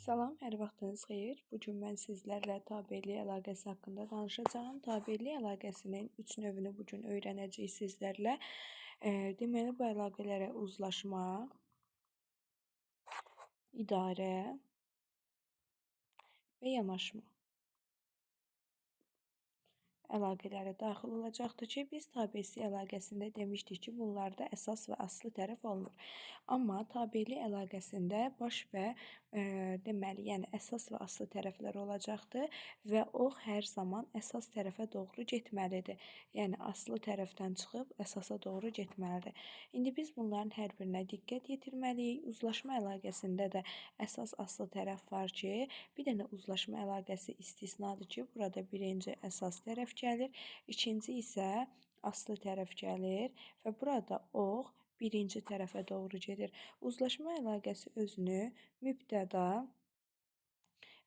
Salam, hər vaxtınız xeyir. Bu gün mən sizlərlə tabelilik əlaqəsi haqqında danışacağam. Tabelilik əlaqəsinin 3 növünü bu gün öyrənəcəyik sizlərlə. Deməli, bu əlaqələrə uzlaşma, idarə və yanaşma əlaqələri daxil olacaqdır ki, biz tabesi əlaqəsində demişdik ki, bunlarda əsas və aslı tərəf olmur. Amma tabeli əlaqəsində baş və deməli, yəni əsas və aslı tərəflər olacaqdır və o hər zaman əsas tərəfə doğru getməlidir. Yəni aslı tərəfdən çıxıb əsasa doğru getməlidir. İndi biz bunların hər birinə diqqət yetirməliyik. Uzlaşma əlaqəsində də əsas aslı tərəf var ki, bir dənə uzlaşma əlaqəsi istisnadır ki, burada birinci əsas tərəf gəlir, ikinci isə aslı tərəf gəlir və burada ox birinci tərəfə doğru gedir. Uzlaşma əlaqəsi özünü mübtəda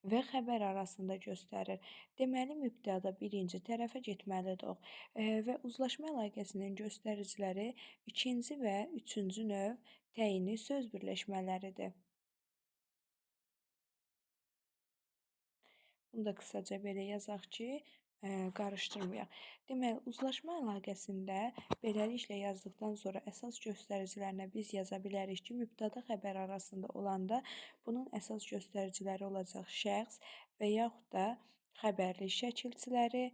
və xəbər arasında göstərir. Deməli, mübtəda birinci tərəfə getməlidir ox. Və uzlaşma əlaqəsinin göstəriciləri ikinci və üçüncü növ təyini söz birləşmələridir. Bunu da qısaca belə yazaq ki, qarışdırmayaq. Deməli, uzlaşma əlaqəsində beləliklə yazdıqdan sonra əsas göstəricilərinə biz yaza bilərik ki, mübtəda xəbər arasında olanda bunun əsas göstəriciləri olacaq şəxs və yaxud da xəbərlik şəkilçiləri.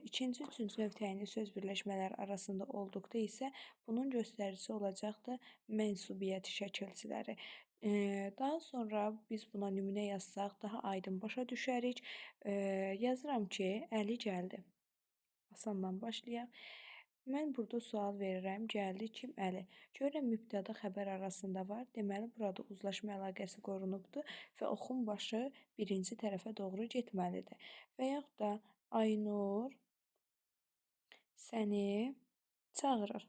İkinci, üçüncü növ təyinli söz birləşmələri arasında olduqda isə bunun göstəricisi olacaqdır mənsubiyyət şəkilçiləri. Daha sonra biz buna nümunə yazsaq daha aydın başa düşərik. Yazıram ki, Əli gəldi. Asandan başlayaq. Mən burada sual verirəm, gəldi kim? Əli. Görürəm mübtəda xəbər arasında var. Deməli, burada uzlaşma əlaqəsi qorunubdur və oxun başı birinci tərəfə doğru getməlidir. Və yaxud da Aynur səni çağırır.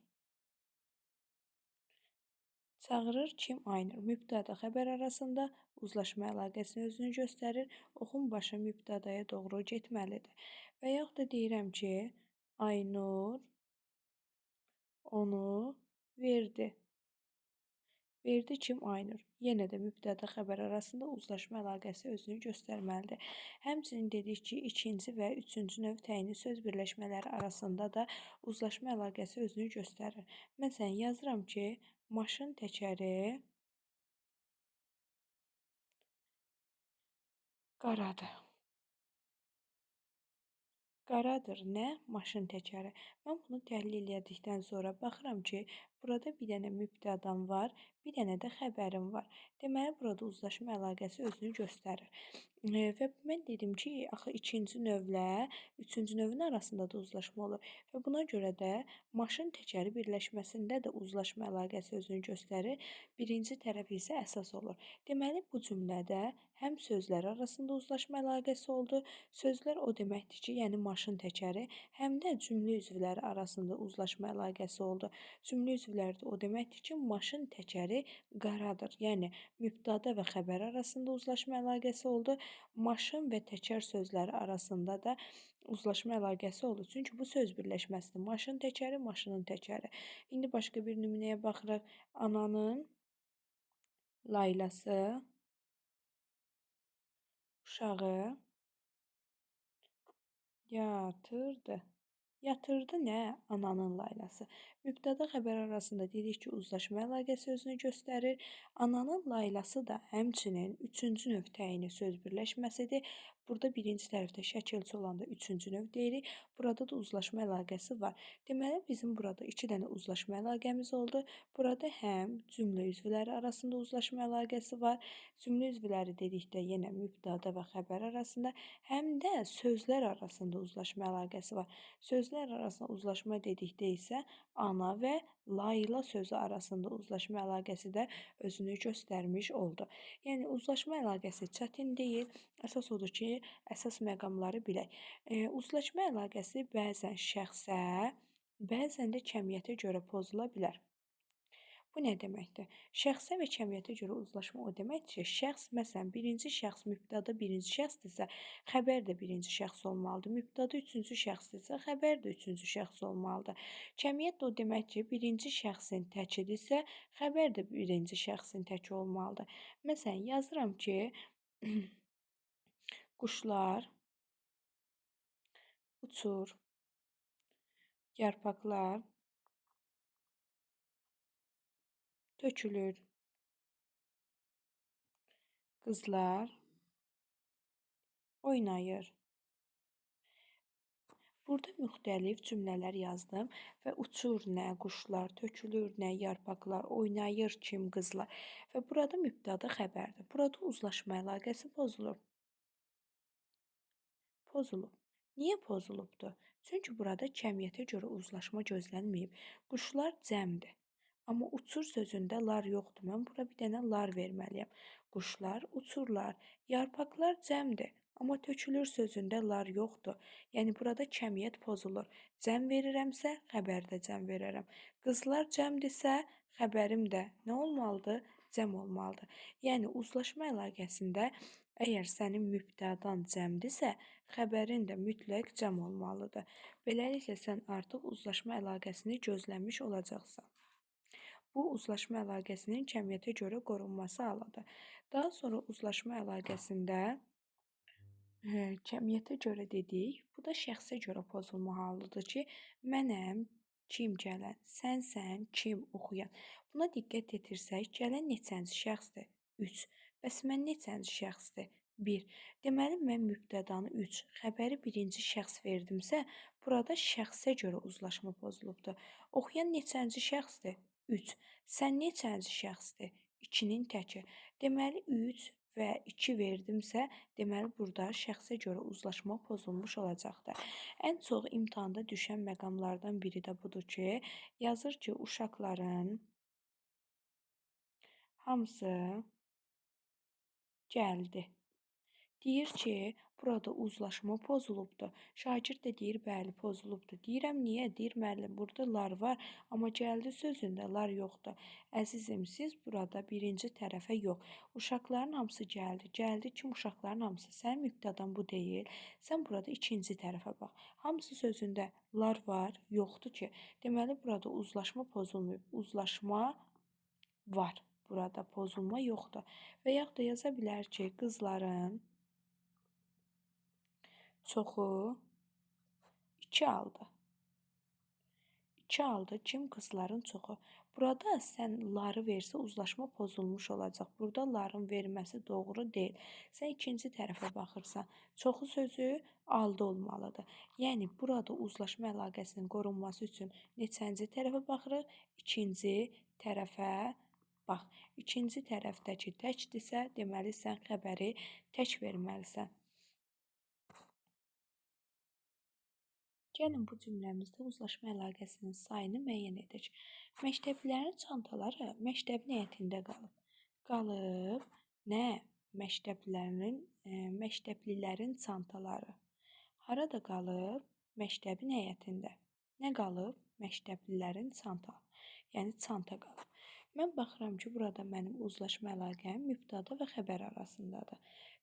Çağırır kim? Aynur. Mübtəda xəbər arasında uzlaşma əlaqəsini özünü göstərir. Oxun başı mübtədaya doğru getməlidir. Və yaxud da deyirəm ki, Aynur onu verdi. Verdi kim? Aynur. Yenə də mübtəda xəbər arasında uzlaşma əlaqəsi özünü göstərməlidir. Həmçinin dedik ki, ikinci və üçüncü növ təyinli söz birləşmələri arasında da uzlaşma əlaqəsi özünü göstərir. Məsələn, yazıram ki, maşın təkəri qaradır. Qaradır nə? Maşın təkəri. Mən bunu təhlil edildikdən sonra baxıram ki, burada bir dənə mübtədam var, bir dənə də xəbərim var. Deməli, burada uzlaşma əlaqəsi özünü göstərir. Və mən dedim ki, axı ikinci növlə üçüncü növün arasında da uzlaşma olur. Və buna görə də maşın təkəri birləşməsində də uzlaşma əlaqəsi özünü göstərir. Birinci tərəf isə əsas olur. Deməli, bu cümlədə həm sözlər arasında uzlaşma əlaqəsi oldu. Sözlər o deməkdir ki, yəni maşın təkəri, həm də cümlə üzvləri arasında uzlaşma əlaqəsi oldu. Cümlə üzvləri də o deməkdir ki, maşın təkəri qaradır. Yəni mübtəda və xəbər arasında uzlaşma əlaqəsi oldu. Maşın və təkər sözləri arasında da uzlaşma əlaqəsi oldu. Çünki bu söz birləşməsidir. Maşın təkəri, maşının təkəri. İndi başqa bir nümunəyə baxırıq. Ananın laylası uşağı yatırdı. Yatırdı nə? Ananın laylası. Mübtəda xəbər arasında dedik ki, uzlaşma əlaqəsi özünü göstərir. Ananın laylası da həmçinin üçüncü növ təyini söz birləşməsidir. Burada birinci tərəfdə şəkilçi olanda üçüncü növ deyirik. Burada da uzlaşma əlaqəsi var. Deməli, bizim burada iki dənə uzlaşma əlaqəmiz oldu. Burada həm cümlə üzvləri arasında uzlaşma əlaqəsi var. Cümlə üzvləri dedikdə yenə mübtəda və xəbər arasında, həm də sözlər arasında uzlaşma əlaqəsi var. Sözlər arasında uzlaşma dedikdə isə ana və layla sözü arasında uzlaşma əlaqəsi də özünü göstərmiş oldu. Yəni uzlaşma əlaqəsi çətin deyil. Əsas odur ki, əsas məqamları bilək. Uzlaşma əlaqəsi bəzən şəxsə, bəzən də kəmiyyətə görə pozula bilər. Bu nə deməkdir? Şəxsə və kəmiyyətə görə uzlaşma o deməkdir ki, şəxs, məsələn, birinci şəxs mübtəda birinci şəxsdirsə, xəbər də birinci şəxs olmalıdır. Mübtəda üçüncü şəxsdirsə, xəbər də üçüncü şəxs olmalıdır. Kəmiyyət də o deməkdir ki, birinci şəxsin təkidirsə, xəbər də birinci şəxsin təki olmalıdır. Məsələn, yazıram ki, Quşlar uçur, yarpaqlar tökülür, qızlar oynayır. Burada müxtəlif cümlələr yazdım və uçur nə, quşlar tökülür nə, yarpaqlar oynayır, kim, qızlar. Və burada mübtəda xəbərdir. Burada uzlaşma əlaqəsi pozulur. Pozulub. Niyə pozulubdur? Çünki burada cəmiyyətə görə uzlaşma gözlənməyib. Quşlar cəmdir. Amma uçur sözündə lar yoxdur. Mən bura bir dənə lar verməliyəm. Quşlar uçurlar. Yarpaqlar cəmdir. Amma tökülür sözündə lar yoxdur. Yəni burada cəmiyyət pozulur. Cəm verirəmsə, xəbərdə cəm verərəm. Qızlar cəmdirsə, xəbərim də nə olmalıdır? Cəm olmalıdır. Yəni uzlaşma əlaqəsində əgər sənin mübtədan cəmdirsə, xəbərin də mütləq cəm olmalıdır. Beləliklə sən artıq uzlaşma əlaqəsini gözləmiş olacaqsan. Bu uzlaşma əlaqəsinin cəmiyyətə görə qorunması halıdır. Daha sonra uzlaşma əlaqəsində cəmiyyətə görə dedik, bu da şəxsə görə pozulma halıdır ki, mənəm, kim gələn, sənsən, kim oxuyan. Buna diqqət yetirsək, gələn neçənci şəxsdir? 3. Bəs mən neçənci şəxsdir? 1. Deməli, mən mübtədanı 3, xəbəri birinci şəxs verdimsə, burada şəxsə görə uzlaşma pozulubdur. Oxuyan neçənci şəxsdir? 3. Sən neçənci şəxsdir? 2-nin təki. Deməli, 3 və 2 verdimsə, deməli, burada şəxsə görə uzlaşma pozulmuş olacaqdır. Ən çox imtahanda düşən məqamlardan biri də budur ki, yazır ki, uşaqların hamısı gəldi. Deyir ki, burada uzlaşma pozulubdur. Şagird də deyir, bəli, pozulubdur. Deyirəm, niyə? Deyir, müəllim, burada lar var, amma gəldi sözündə lar yoxdur. Əzizim, siz burada birinci tərəfə yox. Uşaqların hamısı gəldi. Gəldi kim? Uşaqların hamısı. Sənin mübtədan bu deyil. Sən burada ikinci tərəfə bax. Hamısı sözündə lar var, yoxdur ki. Deməli, burada uzlaşma pozulmayıb. Uzlaşma var. Burada pozulma yoxdur. Və yaxud da yaza bilər ki, qızların çoxu 2 aldı. 2 aldı. Kim? Qızların çoxu. Burada sən ları versə uzlaşma pozulmuş olacaq. Burada ların verməsi doğru deyil. Sən ikinci tərəfə baxırsan. Çoxu sözü aldı olmalıdır. Yəni burada uzlaşma əlaqəsinin qorunması üçün neçənci tərəfə baxırıq? İkinci tərəfə bax. İkinci tərəfdəki təkdirsə, deməli sən xəbəri tək verməlisən. Gəlin bu cümləmizdə uzlaşma əlaqəsinin sayını müəyyən edək. Məktəblilərin çantaları məktəbin həyətində qalıb. Qalıb nə? Məktəblilərin çantaları. Harada qalıb? Məktəbin həyətində. Nə qalıb? Məktəblilərin çanta. Yəni çanta qalıb. Mən baxıram ki, burada mənim uzlaşma əlaqəm mübtəda və xəbər arasındadır.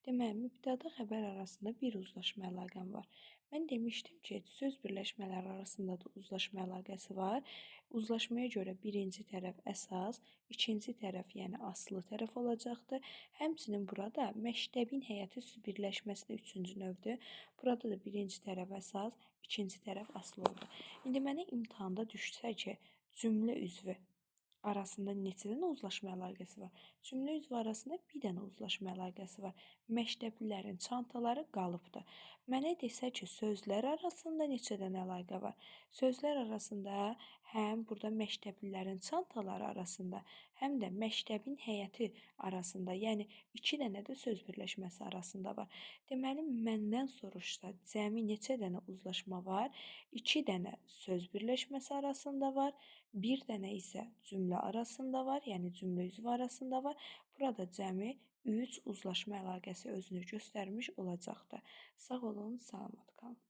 Deməli, mübtəda xəbər arasında bir uzlaşma əlaqəm var. Mən demişdim ki, söz birləşmələri arasında da uzlaşma əlaqəsi var. Uzlaşmaya görə birinci tərəf əsas, ikinci tərəf, yəni aslı tərəf olacaqdır. Həmçinin burada məktəbin həyəti birləşməsi də üçüncü növdür. Burada da birinci tərəf əsas, ikinci tərəf aslı oldu. İndi mənə imtahanda düşsə ki, cümlə üzvü arasında neçə dənə uzlaşma əlaqəsi var? Cümlə üzvü arasında bir dənə uzlaşma əlaqəsi var. Məktəblilərin çantaları qalıbdır. Mənə desə ki, sözlər arasında neçə dənə əlaqə var? Sözlər arasında həm burada məktəblilərin çantaları arasında, həm də məktəbin həyəti arasında, yəni 2 dənə də söz birləşməsi arasında var. Deməli, məndən soruşsa, cəmi neçə dənə uzlaşma var? 2 dənə söz birləşməsi arasında var. Bir dənə isə cümlə arasında var, yəni cümlə üzvü arasında var. Burada cəmi 3 uzlaşma əlaqəsi özünü göstərmiş olacaqdır. Sağ olun, salamat qalın.